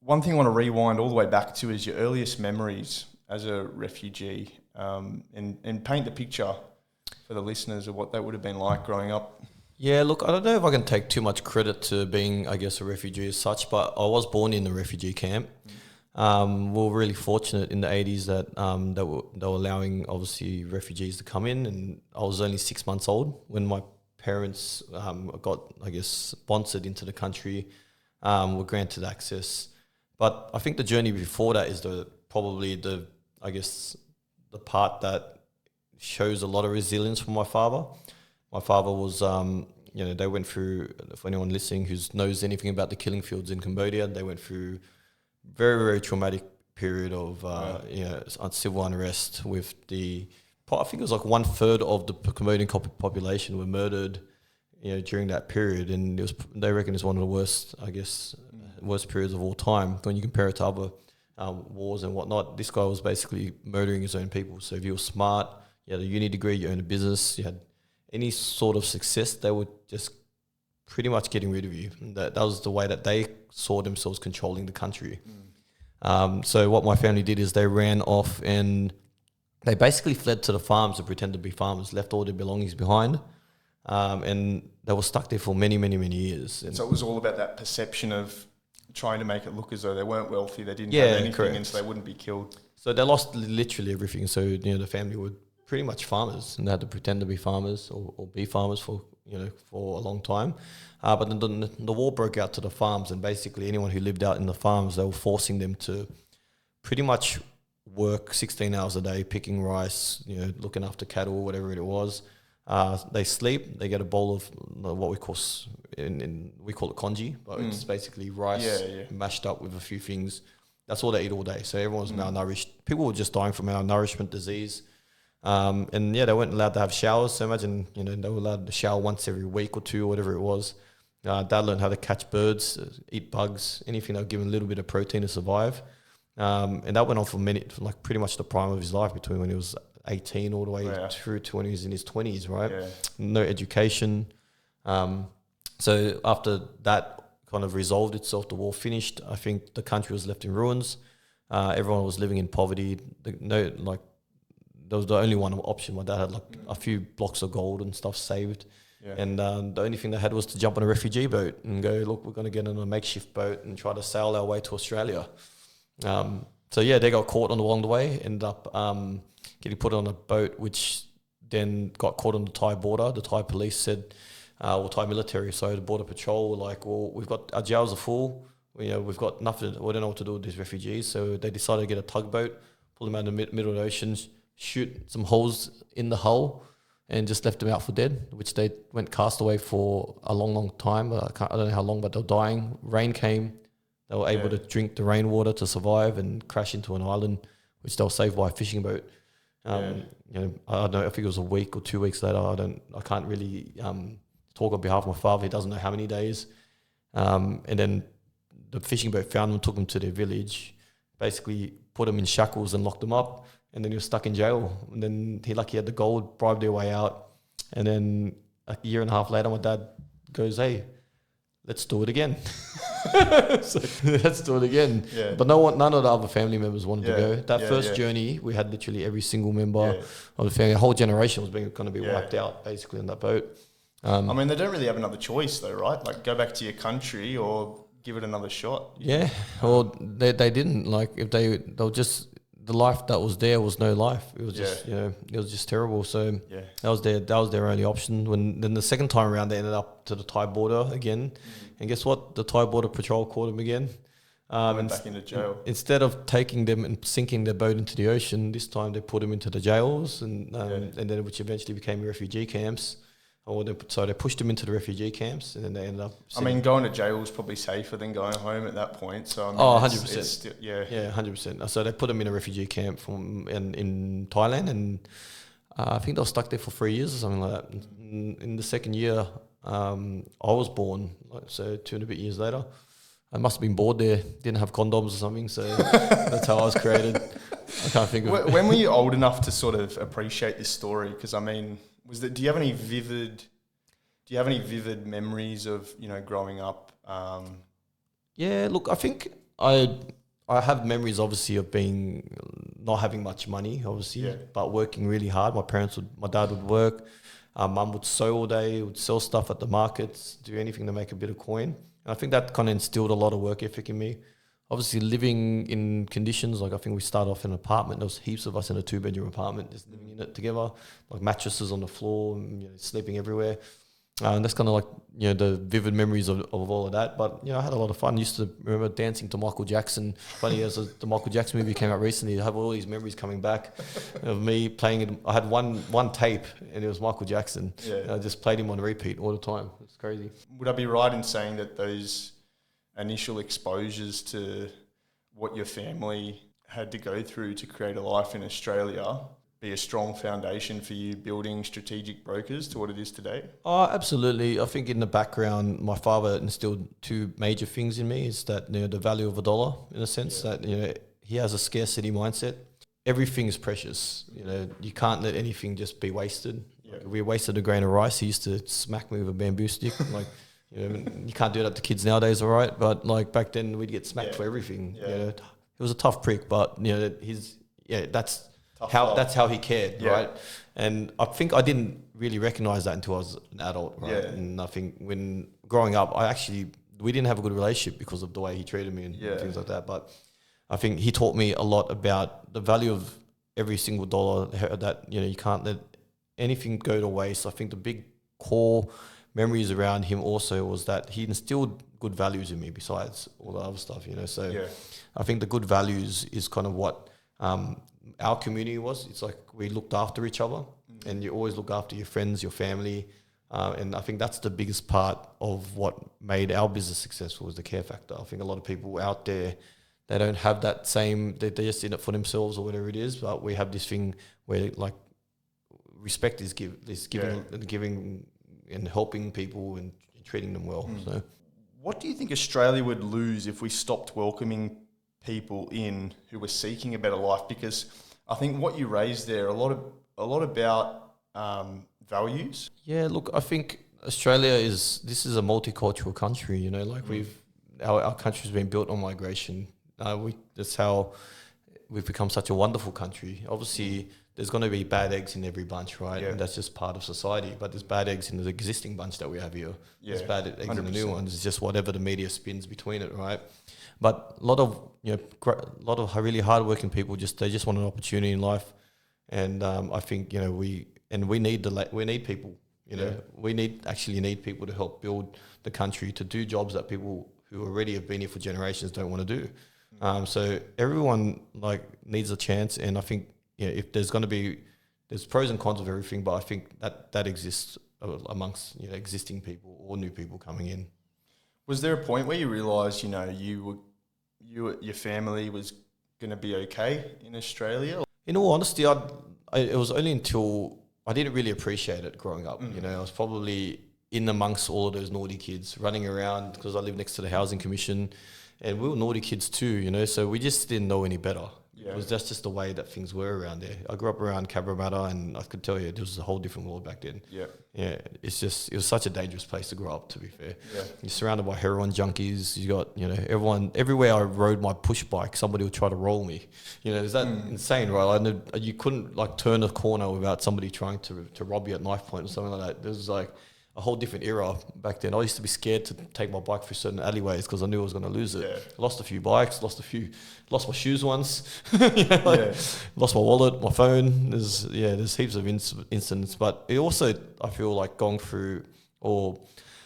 one thing I want to rewind all the way back to is your earliest memories as a refugee, and paint the picture for the listeners of what that would have been like growing up. Yeah, look, I don't know if I can take too much credit to being, I guess, a refugee as such, but I was born in a refugee camp. We were really fortunate in the 80s that they were allowing, obviously, refugees to come in, and I was only 6 months old when my parents got, I guess, sponsored into the country, were granted access. But I think the journey before that is probably the part that shows a lot of resilience from my father. My father was, they went through, for anyone listening who knows anything about the killing fields in Cambodia, they went through very, very traumatic period of, civil unrest with I think it was like 1/3 of the Cambodian population were murdered, during that period. And they reckon it's one of the worst, worst periods of all time when you compare it to other wars and whatnot. This guy was basically murdering his own people. So if you were smart, you had a uni degree, you owned a business, you had any sort of success, they were just pretty much getting rid of you. That was the way that they saw themselves controlling the country. So what my family did is they ran off and they basically fled to the farms to pretend to be farmers, left all their belongings behind, and they were stuck there for many, many, many years. And so it was all about that perception of trying to make it look as though they weren't wealthy, they didn't have anything, correct. And so they wouldn't be killed. So they lost literally everything. So the family were pretty much farmers, and they had to pretend to be farmers or be farmers for a long time. But then the war broke out to the farms, and basically anyone who lived out in the farms, they were forcing them to pretty much work 16 hours a day, picking rice, looking after cattle, whatever it was. They sleep, they get a bowl of what we call it congee, but it's basically rice mashed up with a few things. That's all they eat all day. So everyone's malnourished. People were just dying from malnourishment, disease. And they weren't allowed to have showers. So imagine, they were allowed to shower once every week or two or whatever it was. Dad learned how to catch birds, eat bugs, anything that would give him a little bit of protein to survive. And that went on for pretty much the prime of his life, between when he was 18 all the way through to when he was in his 20s, right? Yeah. No education. So after that kind of resolved itself, the war finished, I think the country was left in ruins. Everyone was living in poverty. That was the only one option. My dad had a few blocks of gold and stuff saved. Yeah. And the only thing they had was to jump on a refugee boat and go, look, we're going to get on a makeshift boat and try to sail our way to Australia. They got caught along the way, ended up getting put on a boat, which then got caught on the Thai border. The Thai police said, Thai military, so the border patrol were like, well, we've got, our jails are full. We've got nothing, we don't know what to do with these refugees. So they decided to get a tugboat, pull them out in the middle of the ocean, shoot some holes in the hull, and just left them out for dead, which they went cast away for a long, long time. I don't know how long, but they were dying. Rain came. They were able to drink the rainwater to survive and crash into an island, which they were saved by a fishing boat. I don't know, I think it was a week or 2 weeks later. I can't really talk on behalf of my father. He doesn't know how many days. And then the fishing boat found them, took them to their village, basically put them in shackles and locked them up. And then he was stuck in jail. And then he had the gold, bribed their way out. And then a year and a half later, my dad goes, hey, let's do it again. So let's do it again. Yeah. But none of the other family members wanted to go. That first journey, we had literally every single member of the family. A whole generation was going to be wiped out, basically, on that boat. They don't really have another choice, though, right? Like, go back to your country or give it another shot. Yeah. Well, they didn't. If they'll just... The life that was there was no life. It was just, it was just terrible. So that was their only option. Then the second time around, they ended up to the Thai border again. And guess what? The Thai border patrol caught them again. Went back into jail. Instead of taking them and sinking their boat into the ocean, this time they put them into the jails, and then which eventually became refugee camps. So they pushed them into the refugee camps, and then they ended up... going to jail is probably safer than going home at that point. So 100%. Yeah, 100%. So they put them in a refugee camp in Thailand, and I think they were stuck there for 3 years or something like that. In the second year, I was born, so 2 and a bit years later. I must have been bored there, didn't have condoms or something, so that's how I was created. I can't think of it. When were you old enough to sort of appreciate this story? Because, do you have any vivid memories of, growing up? Yeah, look, I think I have memories obviously of being not having much money, obviously, but working really hard. My dad would work, mum would sew all day, would sell stuff at the markets, do anything to make a bit of coin. And I think that kind of instilled a lot of work ethic in me. Obviously, living in conditions like I think we started off in an apartment. There was heaps of us in a 2-bedroom apartment, just living in it together, like mattresses on the floor, and, sleeping everywhere. And that's kind of like, the vivid memories of all of that. But, I had a lot of fun. I used to remember dancing to Michael Jackson. Funny as the Michael Jackson movie came out recently, I have all these memories coming back of me playing it. I had one tape and it was Michael Jackson. Yeah. And I just played him on repeat all the time. It's crazy. Would I be right in saying that those initial exposures to what your family had to go through to create a life in Australia be a strong foundation for you building Strategic Brokers to what it is today? Oh, absolutely. I think in the background, my father instilled 2 major things in me. Is that the value of a dollar, in a sense that he has a scarcity mindset. Everything is precious. You can't let anything just be wasted. Like if we wasted a grain of rice, he used to smack me with a bamboo stick. Like you can't do that to kids nowadays, all right? But like back then, we'd get smacked for everything. He was a tough prick, but that's how he cared, right? And I think I didn't really recognize that until I was an adult, right? Yeah. And I think when growing up, we didn't have a good relationship because of the way he treated me and things like that. But I think he taught me a lot about the value of every single dollar, that, you can't let anything go to waste. I think the big core memories around him also was that he instilled good values in me besides all the other stuff, So I think the good values is kind of what our community was. It's like we looked after each other, and you always look after your friends, your family, and I think that's the biggest part of what made our business successful, was the care factor. I think a lot of people out there, they don't have that same, they're just in it for themselves or whatever it is, but we have this thing where like respect is giving and helping people and treating them well. So what do you think Australia would lose if we stopped welcoming people in who were seeking a better life? Because I think what you raised there, a lot about values. Yeah, look, I think Australia is a multicultural country. Our country's been built on migration. That's how we've become such a wonderful country. Obviously, there's going to be bad eggs in every bunch, right? Yeah. And that's just part of society. But there's bad eggs in the existing bunch that we have here. Yeah, there's bad eggs 100%. In the new ones. It's just whatever the media spins between it, right? But a lot of really hardworking people they just want an opportunity in life, and I think we need people. We need people to help build the country, to do jobs that people who already have been here for generations don't want to do. So everyone needs a chance, and I think if there's pros and cons of everything, but I think that exists amongst existing people or new people coming in. Was there a point where you realised, your family was going to be okay in Australia? In all honesty, it was only until I didn't really appreciate it growing up. I was probably in amongst all of those naughty kids running around because I live next to the Housing Commission, and we were naughty kids too, so we just didn't know any better. Yeah. That's just the way that things were around there. I grew up around Cabramatta, and I could tell you, it was a whole different world back then. Yeah. Yeah. It was such a dangerous place to grow up, to be fair. Yeah. You're surrounded by heroin junkies. You got, everywhere I rode my push bike, somebody would try to roll me. Is that insane, right? You couldn't turn a corner without somebody trying to rob you at knife point or something like that. There was a whole different era back then. I used to be scared to take my bike through certain alleyways because I knew I was going to lose it. Yeah. Lost a few bikes, lost my shoes once, lost my wallet, my phone. There's heaps of incidents, but it also, I feel like going through or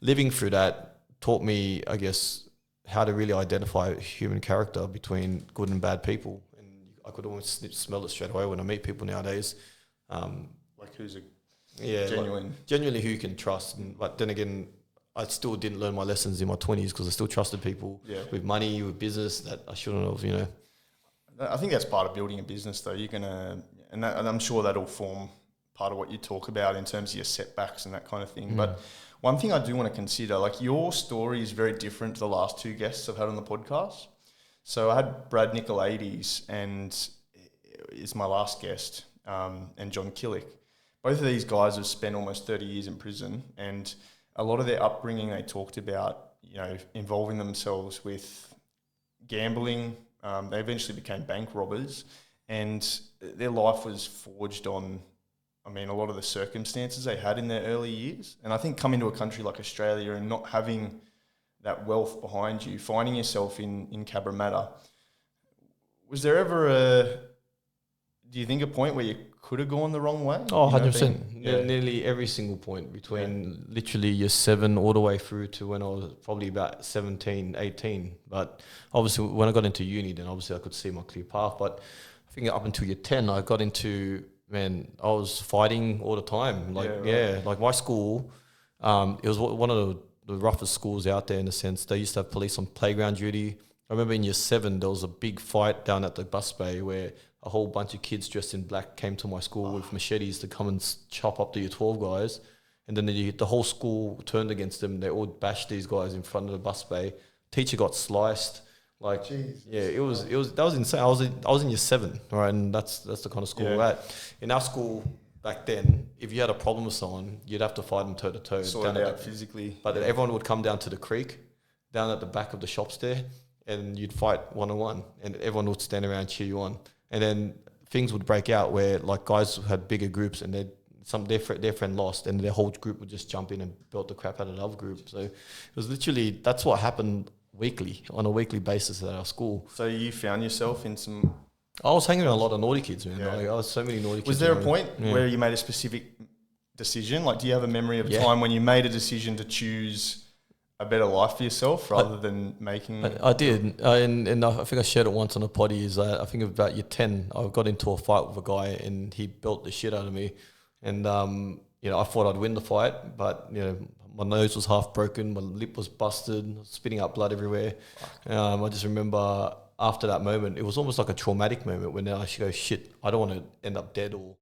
living through that taught me, I guess, how to really identify human character between good and bad people. And I could almost smell it straight away when I meet people nowadays. Who's genuinely who you can trust. But then again, I still didn't learn my lessons in my 20s because I still trusted people with money, with business that I shouldn't have, I think that's part of building a business, though. You're going to, and I'm sure that'll form part of what you talk about in terms of your setbacks and that kind of thing. But one thing I do want to consider, your story is very different to the last 2 guests I've had on the podcast. So I had Brad Nicolaides and is my last guest, and John Killick. Both of these guys have spent almost 30 years in prison, and a lot of their upbringing, they talked about, involving themselves with, gambling. They eventually became bank robbers, and their life was forged on, I mean, a lot of the circumstances they had in their early years. And I think coming to a country like Australia and not having that wealth behind you, finding yourself in Cabramatta, was there ever do you think a point where you could have gone the wrong way? Oh, You know, 100%. yeah. Nearly every single point between literally year 7 all the way through to when I was probably about 17, 18. But obviously when I got into uni, then obviously I could see my clear path. But I think up until year 10, I got into, man, I was fighting all the time. Like, like my school, it was one of the roughest schools out there in the sense they used to have police on playground duty. I remember in year 7, there was a big fight down at the bus bay where a whole bunch of kids dressed in black came to my school with machetes to come and chop up the year 12 guys. And then the whole school turned against them. They all bashed these guys in front of the bus bay. Teacher got sliced. Like, Jesus. Yeah, it was that was insane. I was in year 7, right? And that's the kind of school we're at. In our school back then, if you had a problem with someone, you'd have to fight them toe to toe. Sort it out physically. But then everyone would come down to the creek, down at the back of the shops there, and you'd fight one-on-one, and everyone would stand around and cheer you on. And then things would break out where like guys had bigger groups and their friend lost and their whole group would just jump in and belt the crap out of the other group. So it was literally, that's what happened on a weekly basis at our school. So you found yourself in some... I was hanging around a lot of naughty kids, man. Like, I was so many naughty kids. Was there a point where you made a specific decision? Like, do you have a memory of a time when you made a decision to choose a better life for yourself rather than making... I did, and I think I shared it once on a potty, is I think about year 10, I got into a fight with a guy and he built the shit out of me. And, I thought I'd win the fight, but, my nose was half broken, my lip was busted, spitting out blood everywhere. I just remember after that moment, it was almost like a traumatic moment when I should go, shit, I don't want to end up dead or